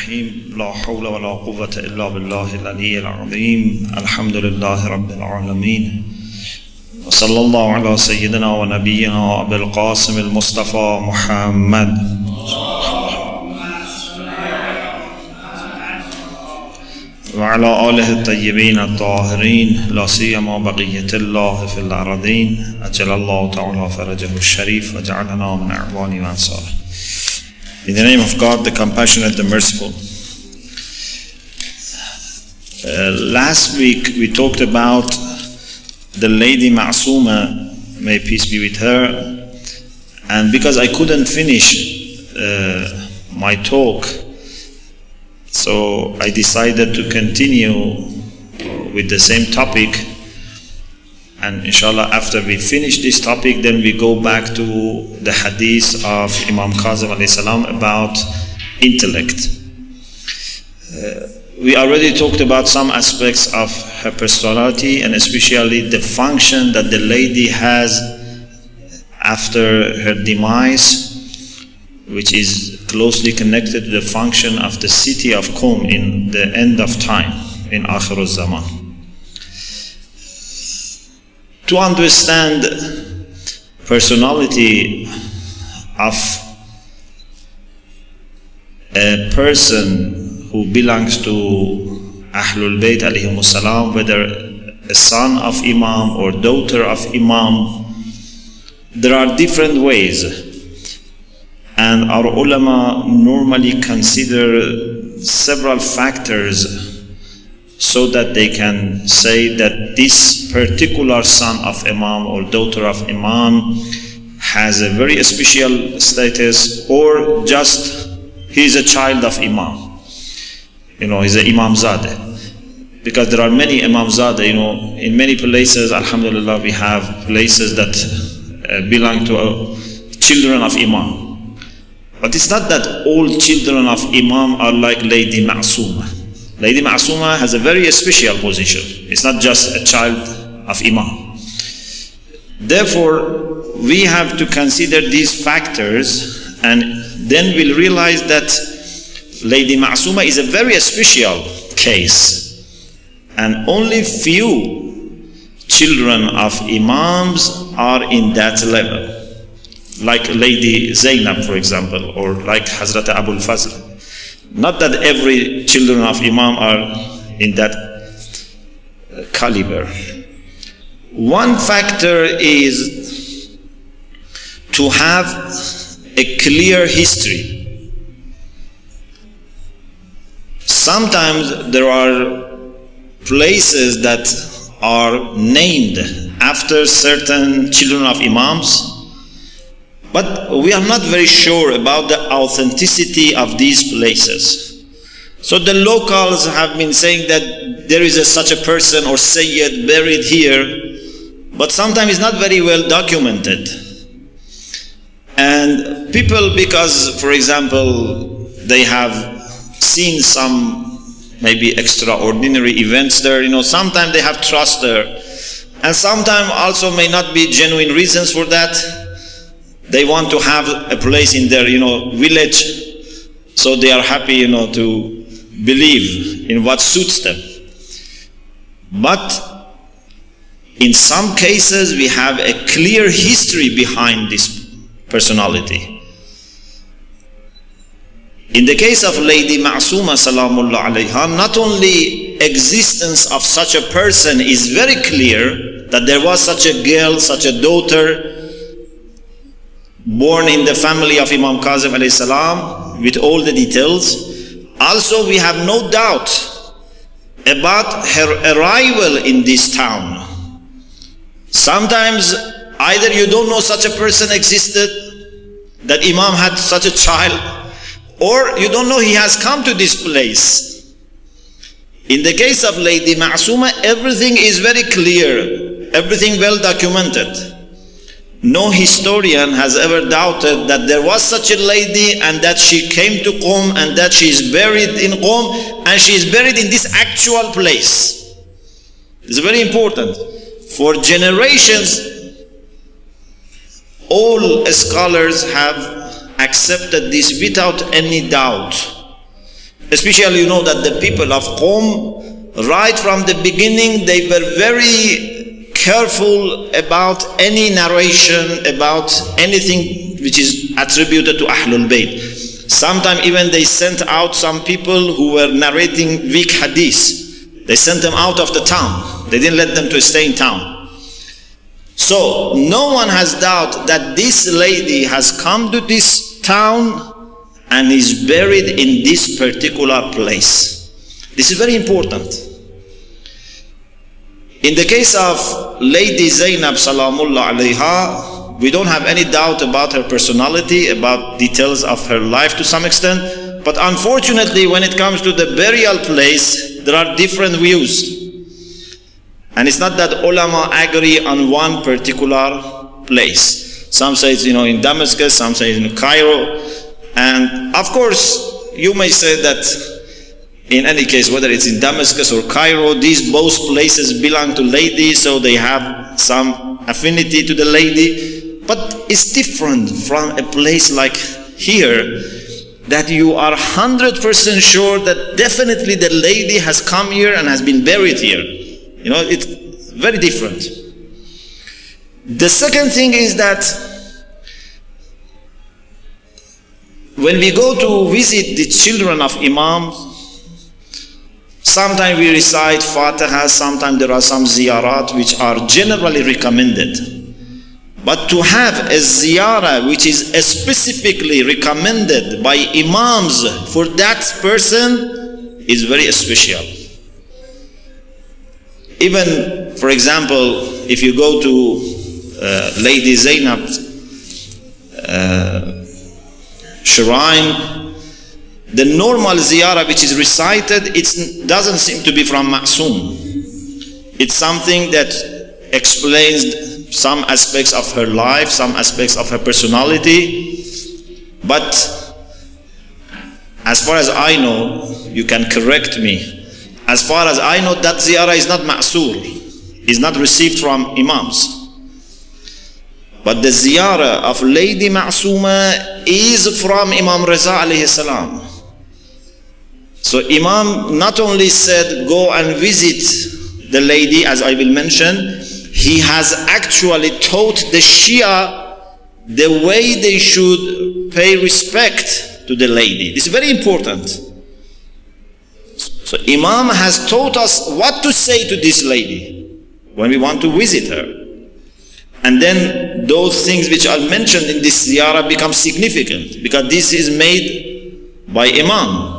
الرحيم لا حول ولا قوة إلا بالله العلي العظيم الحمد لله رب العالمين وصلى الله على سيدنا ونبينا أبي القاسم المصطفى محمد وعلى آله الطيبين الطاهرين لا سيما بقية الله في الأرضين أجل الله تعالى فرجه الشريف وجعلنا من أعوان وأنصاره. In the name of God, the compassionate, the merciful. Last week we talked about the lady Masumah, may peace be with her, and because I couldn't finish my talk, so I decided to continue with the same topic, and inshallah after we finish this topic then we go back to the hadith of Imam Kazim alayhi salam about intellect. We already talked about some aspects of her personality and especially the function that the lady has after her demise, which is closely connected to the function of the city of Qom in the end of time, in Akhir al-Zaman. To understand personality of a person who belongs to Ahlul Bayt alayhimus salam, whether a son of Imam or daughter of Imam, there are different ways. And our ulama normally consider several factors so that they can say that this particular son of Imam or daughter of Imam has a very special status, or just he is a child of Imam. He's an Imam Zadeh. Because there are many Imam Zadeh, in many places, alhamdulillah, we have places that belong to children of Imam. But it's not that all children of Imam are like Lady Masumah. Lady Masumah has a very special position. It's not just a child of Imam. Therefore, we have to consider these factors, and then we'll realize that Lady Masumah is a very special case, and only few children of Imams are in that level. Like Lady Zainab, for example, or like Hazrat Abul Fazl. Not that every children of Imam are in that caliber. One factor is to have a clear history. Sometimes there are places that are named after certain children of Imams, but we are not very sure about the authenticity of these places. So the locals have been saying that there is such a person or Sayyid buried here, but sometimes it's not very well documented. And people, because for example they have seen some maybe extraordinary events there, sometimes they have trust there, and sometimes also may not be genuine reasons for that. They want to have a place in their, village, so they are happy, to believe in what suits them. But in some cases, we have a clear history behind this personality. In the case of Lady Masumah salamullah alayha, not only existence of such a person is very clear, that there was such a girl, such a daughter, born in the family of Imam Kazim alayhi salam with all the details. Also, we have no doubt about her arrival in this town. Sometimes either you don't know such a person existed, that Imam had such a child, or you don't know he has come to this place. In the case of Lady Masumah, everything is very clear, everything well documented. No historian has ever doubted that there was such a lady and that she came to Qom and that she is buried in Qom and she is buried in this actual place. It's very important. For generations, all scholars have accepted this without any doubt. Especially, you know that the people of Qom, right from the beginning, they were very careful about any narration, about anything which is attributed to Ahlul Bayt. Sometimes even they sent out some people who were narrating weak hadith. They sent them out of the town. They didn't let them to stay in town. So no one has doubt that this lady has come to this town and is buried in this particular place. This is very important. In the case of Lady Zainab Salamullah alayha, we don't have any doubt about her personality, about details of her life to some extent. But unfortunately, when it comes to the burial place, there are different views. And it's not that ulama agree on one particular place. Some say it's, in Damascus, some say it's in Cairo. And of course, you may say that in any case, whether it's in Damascus or Cairo, these both places belong to lady, so they have some affinity to the lady. But it's different from a place like here, that you are 100% sure that definitely the lady has come here and has been buried here. It's very different. The second thing is that when we go to visit the children of Imams, sometimes we recite Fatiha, sometimes there are some ziyarat which are generally recommended. But to have a ziyarah which is specifically recommended by Imams for that person is very special. Even, for example, if you go to Lady Zainab's shrine, the normal ziyarah which is recited, it doesn't seem to be from Masum. It's something that explains some aspects of her life, some aspects of her personality. But as far as I know, you can correct me, as far as I know, that ziyarah is not ma'sur, is not received from Imams. But the ziyarah of Lady Masumah is from Imam Raza alayhi salam. So Imam not only said go and visit the lady, as I will mention, he has actually taught the Shia the way they should pay respect to the lady. This is very important. So Imam has taught us what to say to this lady when we want to visit her. And then those things which are mentioned in this ziyarah become significant, because this is made by Imam.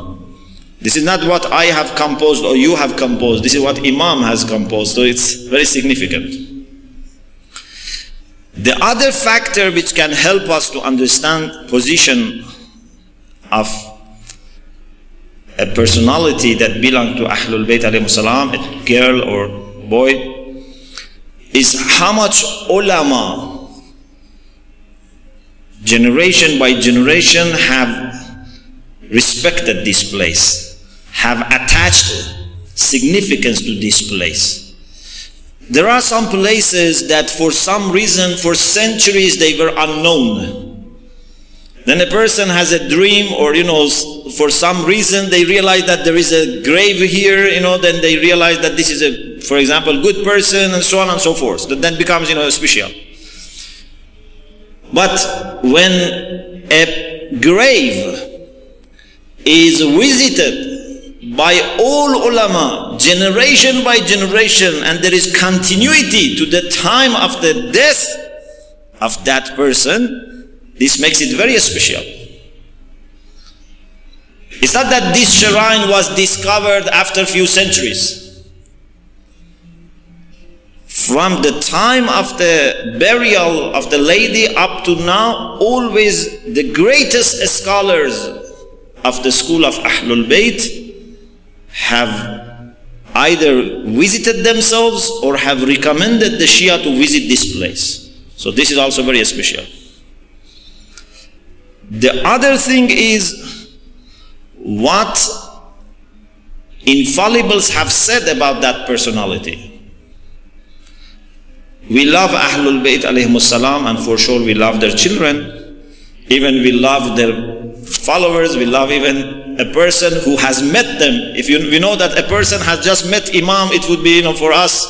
This is not what I have composed or you have composed. This is what Imam has composed. So it's very significant. The other factor which can help us to understand position of a personality that belongs to Ahlul Bayt alayhi salam, a girl or boy, is how much ulama, generation by generation, have respected this place, have attached significance to this place. There are some places that for some reason, for centuries, they were unknown. Then a person has a dream, or for some reason they realize that there is a grave here, then they realize that this is a, for example, good person, and so on and so forth. That then becomes, special. But when a grave is visited by all ulama, generation by generation, and there is continuity to the time of the death of that person, this makes it very special. It's not that this shrine was discovered after a few centuries. From the time of the burial of the lady up to now, always the greatest scholars of the school of Ahlul Bayt have either visited themselves or have recommended the Shia to visit this place. So this is also very special. The other thing is what infallibles have said about that personality. We love Ahlul Bayt alayhimus salam, and for sure we love their children. Even we love their followers, we love even a person who has met them. If we know that a person has just met Imam, it would be, for us,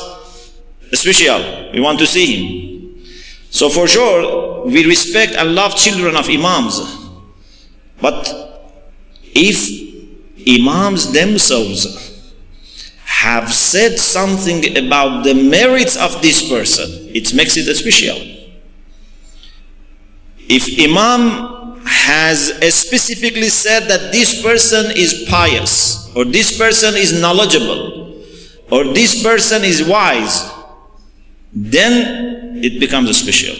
special. We want to see him. So for sure, we respect and love children of Imams. But if Imams themselves have said something about the merits of this person, it makes it special. If Imam has specifically said that this person is pious, or this person is knowledgeable, or this person is wise, then it becomes special.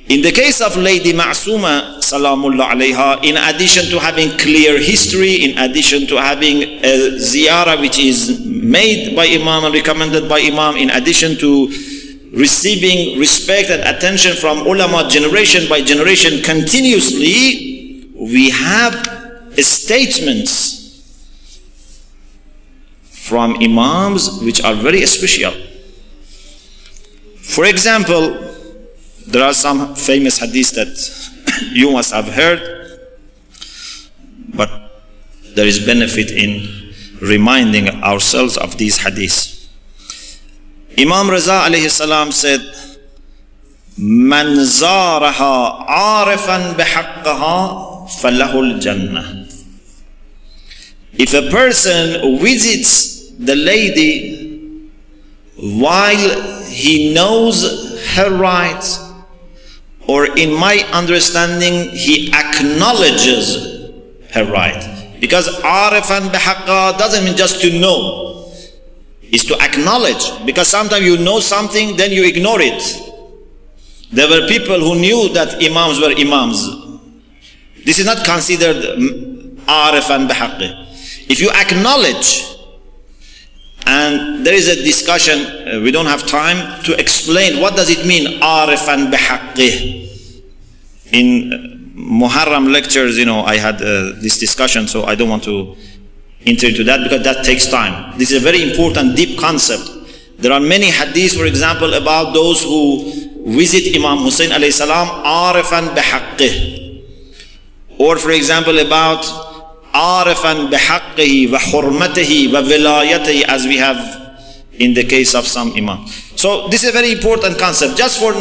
In the case of Lady Masumah, salamullah alayha, in addition to having clear history, in addition to having a ziyarah which is made by Imam and recommended by Imam, in addition to receiving respect and attention from ulama generation by generation continuously, we have statements from Imams which are very special. For example, there are some famous hadiths that you must have heard, but there is benefit in reminding ourselves of these hadiths. Imam Raza alayhi salam said, "Man zaraha arifan bihaqqaha falahul jannah." If a person visits the lady while he knows her rights, or in my understanding, he acknowledges her right. Because arifan bihaqqa doesn't mean just to know. It's to acknowledge. Because sometimes you know something, then you ignore it. There were people who knew that Imams were Imams. This is not considered arifan bihaqqi. If you acknowledge, and there is a discussion, we don't have time to explain what does it mean arifan bihaqqi. In Muharram lectures, I had this discussion, so I don't want to enter into that because that takes time. This is a very important, deep concept. There are many hadiths, for example, about those who visit Imam Hussein alayhi salam arifan bihaqqi, or for example about arifan bihaqqihi wa hurmatihi wa wilayatihi, as we have in the case of some imam. So this is a very important concept. Just for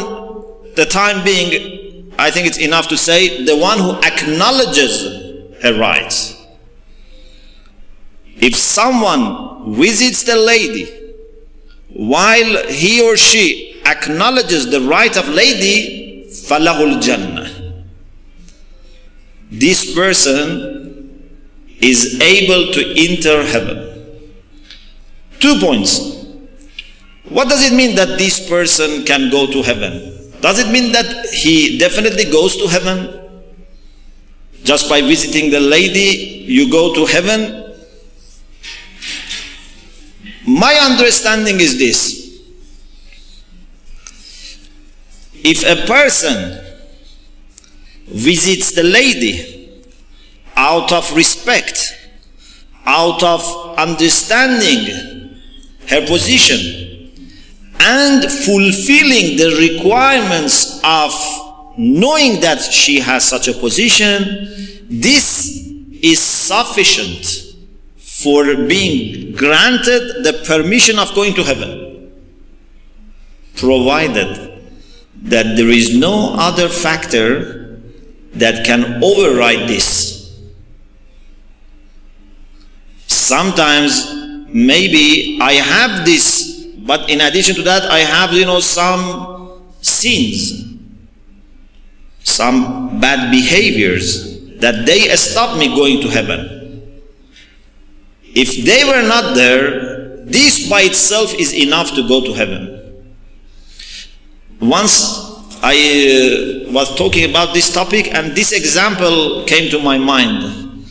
the time being, I think it's enough to say the one who acknowledges her rights. If someone visits the lady while he or she acknowledges the right of lady, falahul jannah. This person is able to enter heaven. 2 points. What does it mean that this person can go to heaven? Does it mean that he definitely goes to heaven? Just by visiting the lady, you go to heaven? My understanding is this. If a person visits the lady out of respect, out of understanding her position, and fulfilling the requirements of knowing that she has such a position, this is sufficient for being granted the permission of going to heaven, provided that there is no other factor that can override this. Sometimes maybe I have this, but in addition to that I have some sins, some bad behaviors that they stop me going to heaven. If they were not there, this by itself is enough to go to heaven. Once I was talking about this topic and this example came to my mind,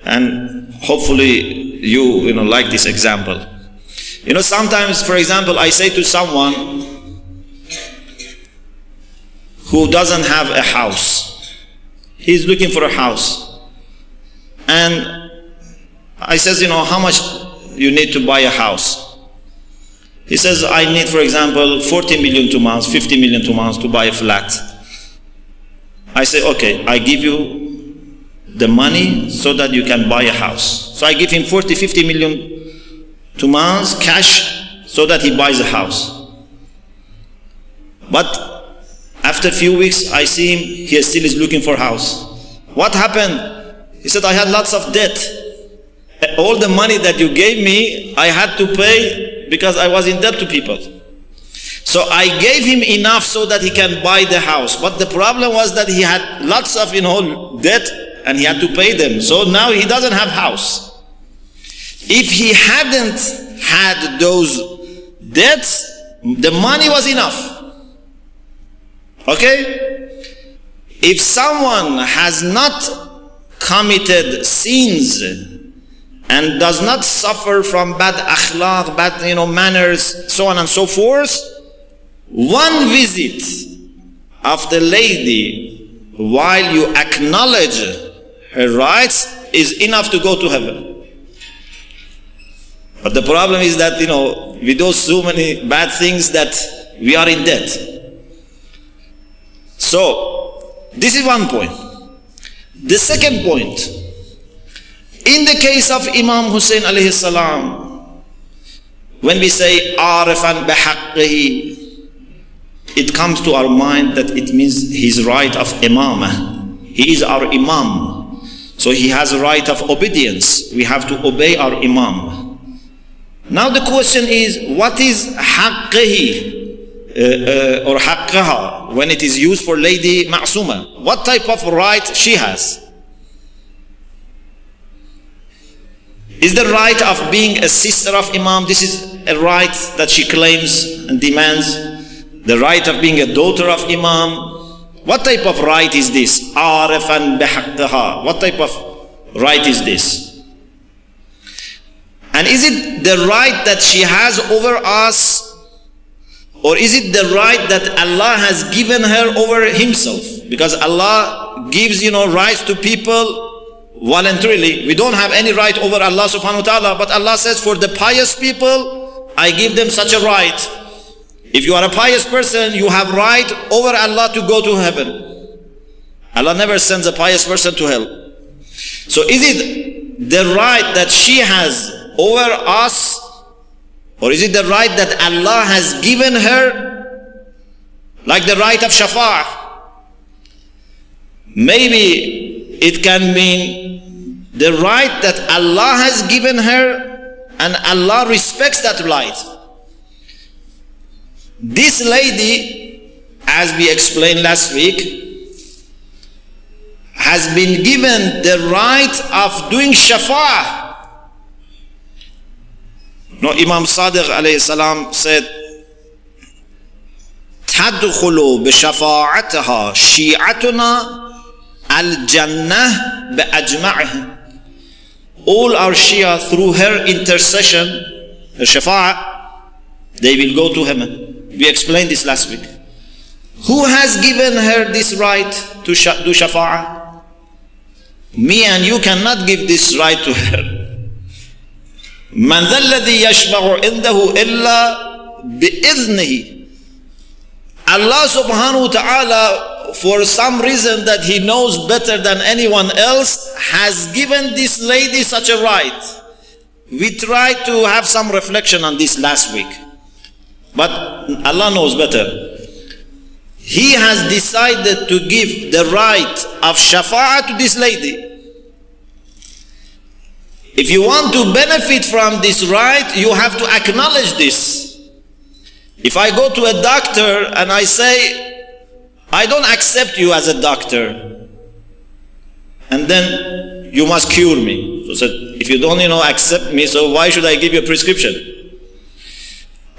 and hopefully you like this example. Sometimes, for example, I say to someone who doesn't have a house, he's looking for a house, and I says, how much you need to buy a house? He says, I need, for example, 40 million 2 months, 50 million 2 months to buy a flat. I say, okay, I give you the money so that you can buy a house. So I give him 40-50 million tumans cash so that he buys a house. But after a few weeks, I see him, he still is looking for a house. What happened? He said, I had lots of debt. All the money that you gave me, I had to pay because I was in debt to people. So I gave him enough so that he can buy the house. But the problem was that he had lots of, debt and he had to pay them. So now he doesn't have house. If he hadn't had those debts, the money was enough. Okay? If someone has not committed sins and does not suffer from bad akhlaq, bad manners, so on and so forth, one visit of the lady while you acknowledge her rights is enough to go to heaven. But the problem is that we do so many bad things that we are in debt. So this is one point. The second point, in the case of Imam Hussein alayhi salam, when we say arifan bihaqqihi, it comes to our mind that it means his right of imamah. He is our imam, so he has a right of obedience. We have to obey our imam. Now the question is, what is haqqihi or haqqaha when it is used for Lady Masumah? What type of right she has? Is the right of being a sister of Imam, this is a right that she claims and demands? The right of being a daughter of Imam? What type of right is this? Arifan bihaqqiha. What type of right is this? And is it the right that she has over us? Or is it the right that Allah has given her over himself? Because Allah gives, rights to people voluntarily. We don't have any right over Allah subhanahu wa ta'ala, but Allah says for the pious people, I give them such a right. If you are a pious person, you have right over Allah to go to heaven. Allah never sends a pious person to hell. So is it the right that she has over us, or is it the right that Allah has given her, like the right of shafa'ah? Maybe it can mean the right that Allah has given her and Allah respects that right. This lady, as we explained last week, has been given the right of doing shafa'ah. No, Imam Sadiq alayhi salam said, تَدْخُلُ بِشَفَاعَتَهَا شِيعَتُنَا الْجَنَّةِ بِأَجْمَعِهِ. All our Shia, through her intercession, her shafa'ah, they will go to heaven. We explained this last week. Who has given her this right to do shafa'ah? Me and you cannot give this right to her. مَنْ ذَا الَّذِي يَشْفَعُ عِنْدَهُ إِلَّا بِإِذْنِهِ. Allah subhanahu wa ta'ala, for some reason that He knows better than anyone else, has given this lady such a right. We tried to have some reflection on this last week, but Allah knows better. He has decided to give the right of shafa'ah to this lady. If you want to benefit from this right, you have to acknowledge this. If I go to a doctor and I say, I don't accept you as a doctor, and then you must cure me. So if you don't accept me, so why should I give you a prescription?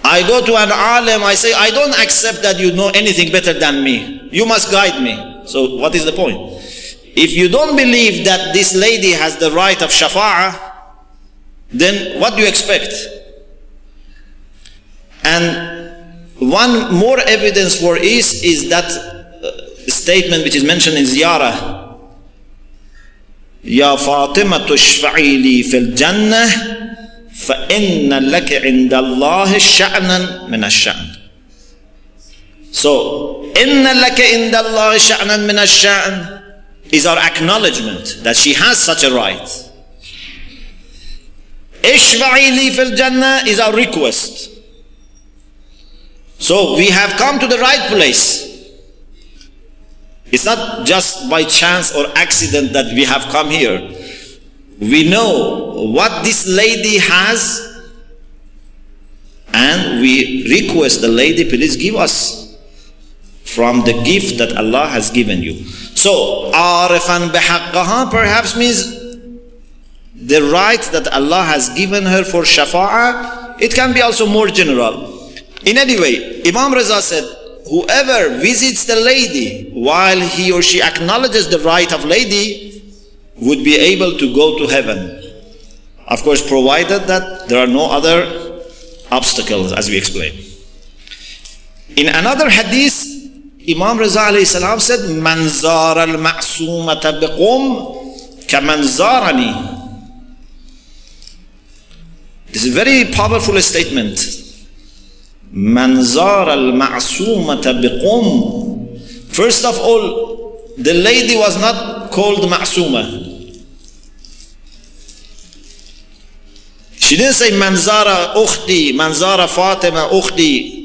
I go to an alim, I say, I don't accept that you know anything better than me. You must guide me. So what is the point? If you don't believe that this lady has the right of shafa'ah, then what do you expect? And one more evidence for this is that statement which is mentioned in Ziyarah. Ya Fatima tushfa'i li fil jannah fa inna laka inda Allah sha'nan min ash-sha'n. So, inna laka inda Allah sha'nan min ash-sha'n is our acknowledgement that she has such a right. Ishfa'i li fil Jannah is our request. So we have come to the right place. It's not just by chance or accident that we have come here. We know what this lady has, and we request the lady, please give us from the gift that Allah has given you. So, arifan bihaqqaha perhaps means the right that Allah has given her for shafa'ah. It can be also more general. In any way, Imam Raza said, whoever visits the lady while he or she acknowledges the right of lady would be able to go to heaven. Of course, provided that there are no other obstacles, as we explained. In another hadith, Imam Raza alayhi salam said, Man zara al-ma'sumata biqum kaman zarani. This is a very powerful statement. Man zara al-ma'sumata biqum. First of all, the lady was not called Masumah. She didn't say Man zara ukhti, Man zara Fatima ukhti.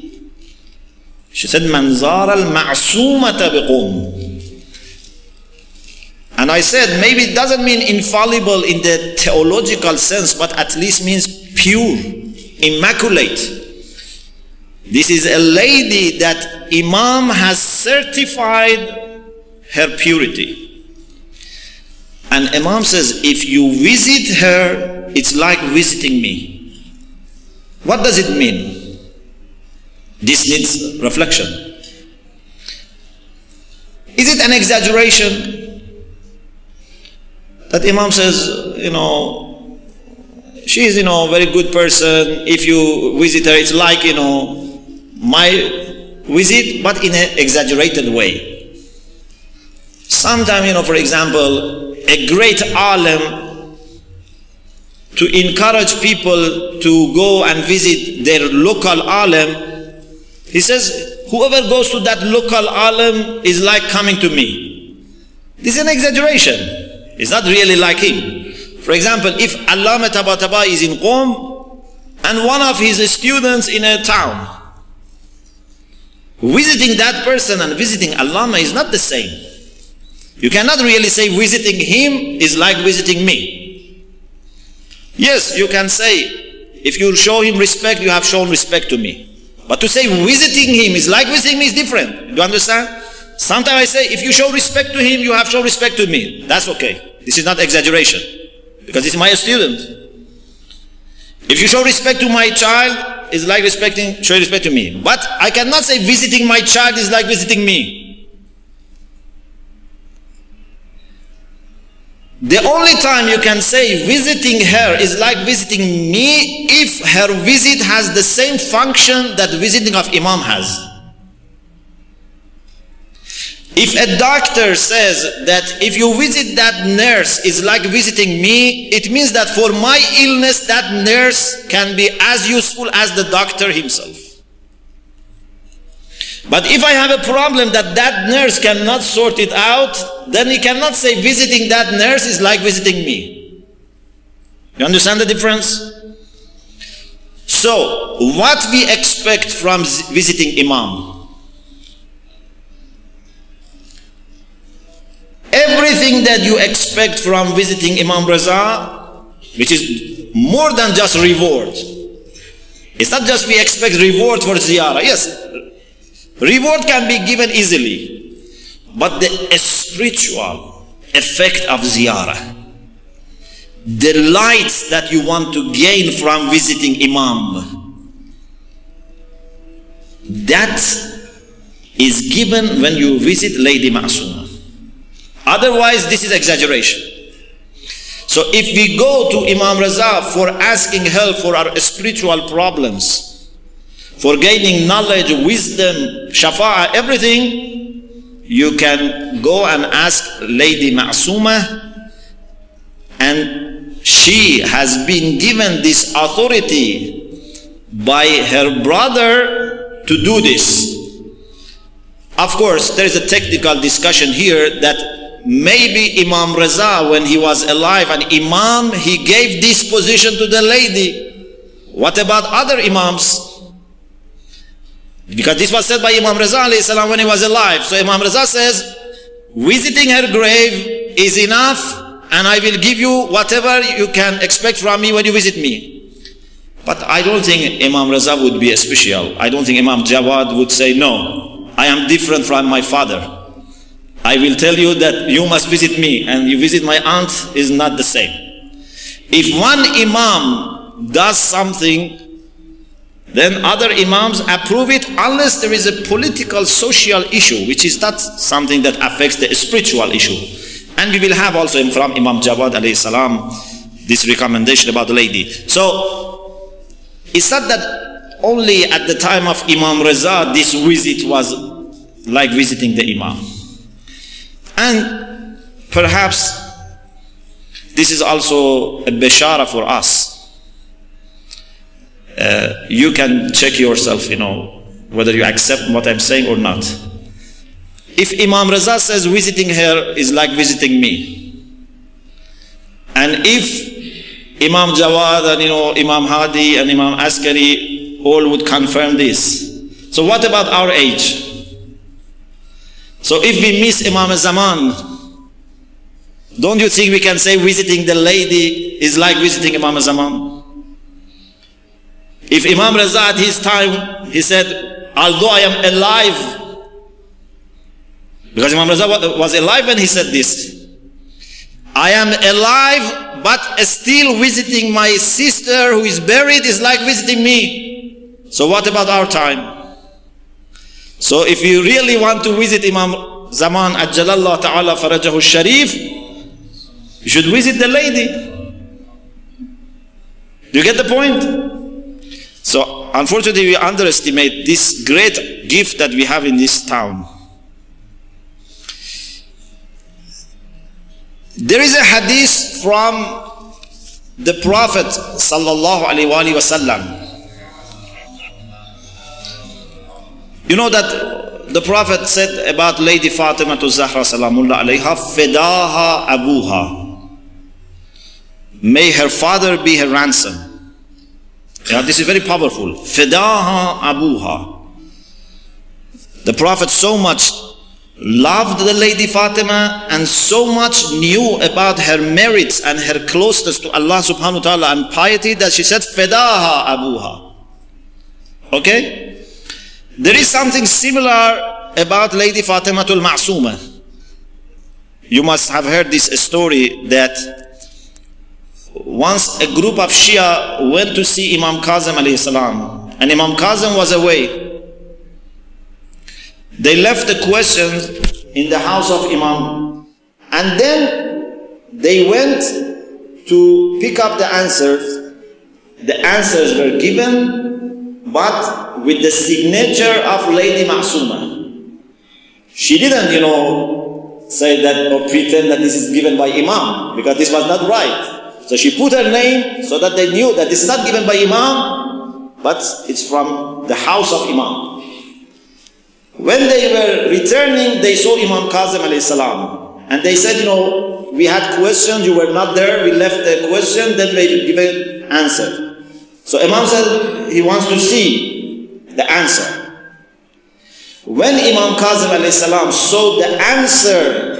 She said Man zara al-ma'sumata biqum. And I said maybe it doesn't mean infallible in the theological sense, but at least means pure, immaculate. This is a lady that Imam has certified her purity. And Imam says, if you visit her, it's like visiting me. What does it mean? This needs reflection. Is it an exaggeration? That Imam says, she is, a very good person. If you visit her, it's like, my visit, but in an exaggerated way. Sometimes, for example, a great alim, to encourage people to go and visit their local alim, he says, whoever goes to that local alim is like coming to me. This is an exaggeration. It's not really like him. For example, if Allama Tabataba is in Qom and one of his students in a town, visiting that person and visiting Allama is not the same. You cannot really say visiting him is like visiting me. Yes, you can say, if you show him respect, you have shown respect to me. But to say visiting him is like visiting me is different. Do you understand? Sometimes I say, if you show respect to him, you have shown respect to me. That's okay. This is not exaggeration, because this is my student. If you show respect to my child, it's like showing respect to me. But I cannot say visiting my child is like visiting me. The only time you can say visiting her is like visiting me if her visit has the same function that visiting of Imam has. If a doctor says that if you visit that nurse is like visiting me, it means that for my illness that nurse can be as useful as the doctor himself. But if I have a problem that nurse cannot sort it out, then he cannot say visiting that nurse is like visiting me. You understand the difference? So, what we expect from visiting Imam? Everything that you expect from visiting Imam Raza, which is more than just reward. It's not just we expect reward for ziyarah. Yes, reward can be given easily. But the spiritual effect of ziyarah, the light that you want to gain from visiting Imam, that is given when you visit Lady Masumah. Otherwise, this is exaggeration. So if we go to Imam Raza for asking help for our spiritual problems, for gaining knowledge, wisdom, shafa'ah, everything, you can go and ask Lady Masumah, and she has been given this authority by her brother to do this. Of course, there is a technical discussion here that maybe Imam Reza, when he was alive, an Imam, he gave this position to the lady. What about other Imams? Because this was said by Imam Reza alayhi salam when he was alive. So Imam Reza says, visiting her grave is enough, and I will give you whatever you can expect from me when you visit me. But I don't think Imam Reza would be special. I don't think Imam Jawad would say, no, I am different from my father. I will tell you that you must visit me, and you visit my aunt is not the same. If one Imam does something, then other Imams approve it, unless there is a political, social issue, which is not something that affects the spiritual issue. And we will have also from Imam Jawad alayhi salam this recommendation about the lady. So it's not that only at the time of Imam Reza this visit was like visiting the Imam. And perhaps this is also a bashara for us. You can check yourself, whether you accept what I'm saying or not. If Imam Reza says visiting her is like visiting me, and if Imam Jawad and Imam Hadi and Imam Askari all would confirm this, so what about our age? So if we miss Imam Zaman, don't you think we can say visiting the lady is like visiting Imam Zaman? If Imam Reza at his time, he said, although I am alive, because Imam Reza was alive when he said this, I am alive but still visiting my sister who is buried is like visiting me. So what about our time? So if you really want to visit Imam Zaman Ajjalallah Ta'ala Farajahu Sharif, you should visit the lady. Do you get the point? So unfortunately we underestimate this great gift that we have in this town. There is a hadith from the Prophet Sallallahu Alaihi Wasallam. You know that the Prophet said about Lady Fatima to Zahra Salamullah Alayha, Fedaha Abuha. May her father be her ransom. Yeah, this is very powerful. Fedaha Abuha. The Prophet so much loved the Lady Fatima and so much knew about her merits and her closeness to Allah subhanahu wa ta'ala and piety that she said, Fedaha Abuha. Okay? There is something similar about Lady Fatimatul Masumah. You must have heard this story that once a group of Shia went to see Imam Kazim alayhi salam, and Imam Kazim was away. They left the questions in the house of Imam, and then they went to pick up the answers. The answers were given, but with the signature of Lady Masumah. She didn't, say that or pretend that this is given by Imam, because this was not right. So she put her name so that they knew that this is not given by Imam, but it's from the house of Imam. When they were returning, they saw Imam Kazim alayhi salam, and they said, we had questions, you were not there, we left the question, then we give an answer. So Imam said he wants to see the answer. When Imam Kazim alayhi salam saw the answer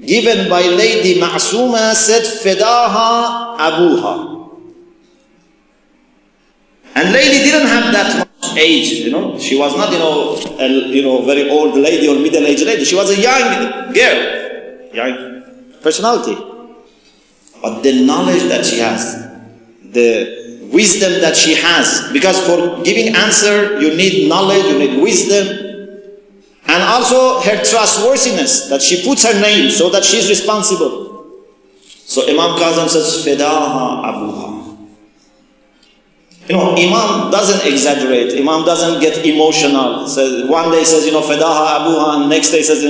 given by Lady Masumah, said, Fedaha Abuha. And lady didn't have that much age, She was not, a very old lady or middle-aged lady. She was a young girl, young personality. But the knowledge that she has, the wisdom that she has, because for giving answer, you need knowledge, you need wisdom, and also her trustworthiness, that she puts her name so that she is responsible. So Imam Kazim says, Fedaha Abuha. Imam doesn't exaggerate. Imam doesn't get emotional. So one day says, Fedaha Abuha, and next day says,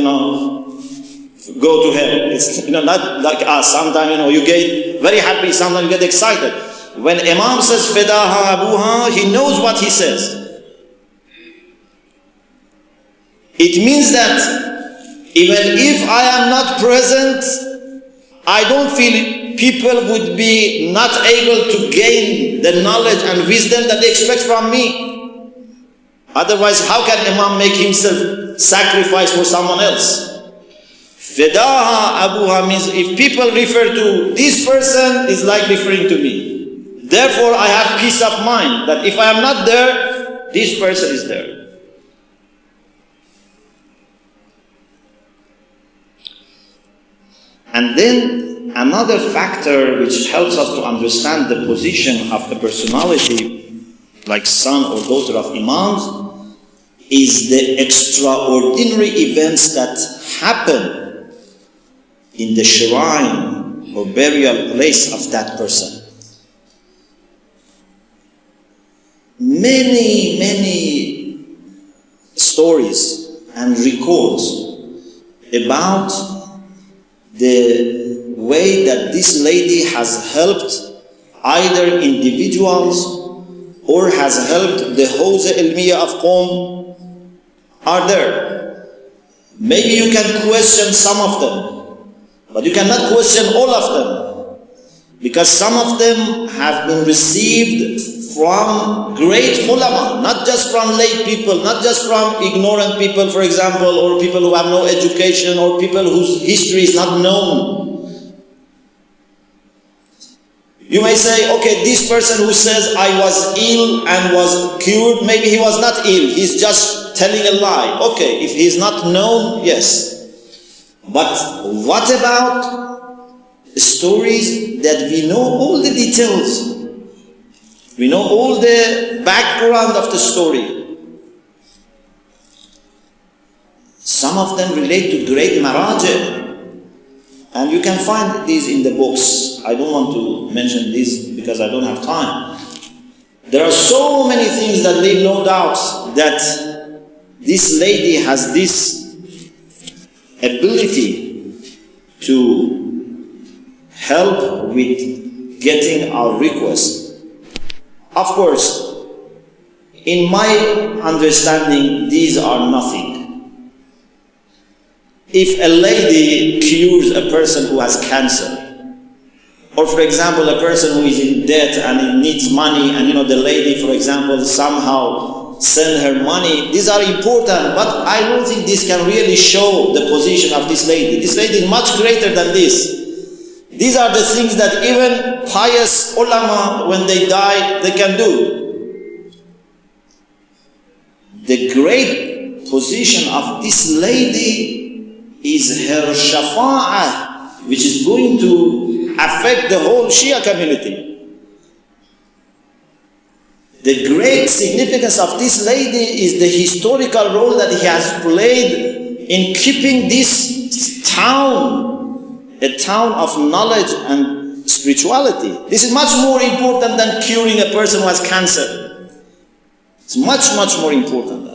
go to hell. It's not like us. Sometimes, you get very happy, sometimes you get excited. When Imam says Fedaha Abuha, he knows what he says. It means that Even if I am not present, I don't feel people would be not able to gain the knowledge and wisdom that they expect from me. Otherwise, how can Imam make himself sacrifice for someone else? Fidaha abuha means if people refer to this person, it's like referring to me. Therefore, I have peace of mind that if I am not there, this person is there. And then another factor which helps us to understand the position of the personality, like son or daughter of Imams, is the extraordinary events that happen in the shrine or burial place of that person. Many stories and records about the way that this lady has helped either individuals or has helped the Hawza Ilmiya of Qom are there. Maybe you can question some of them, but you cannot question all of them, because some of them have been received from great ulama, not just from lay people, not just from ignorant people, for example, or people who have no education, or people whose history is not known. You may say, okay, this person who says I was ill and was cured, maybe he was not ill, he's just telling a lie. Okay, if he's not known, yes. But what about stories that we know all the details? We know all the background of the story. Some of them relate to great maraji, and you can find these in the books. I don't want to mention this because I don't have time. There are so many things that leave no doubt that this lady has this ability to help with getting our request. Of course, in my understanding, these are nothing. If a lady cures a person who has cancer, or for example, a person who is in debt and he needs money, and the lady, for example, somehow send her money, these are important, but I don't think this can really show the position of this lady. This lady is much greater than this. These are the things that even pious ulama, when they die, they can do. The great position of this lady is her shafa'ah, which is going to affect the whole Shia community. The great significance of this lady is the historical role that he has played in keeping this town a town of knowledge and spirituality. This is much more important than curing a person who has cancer. It's much more important than that.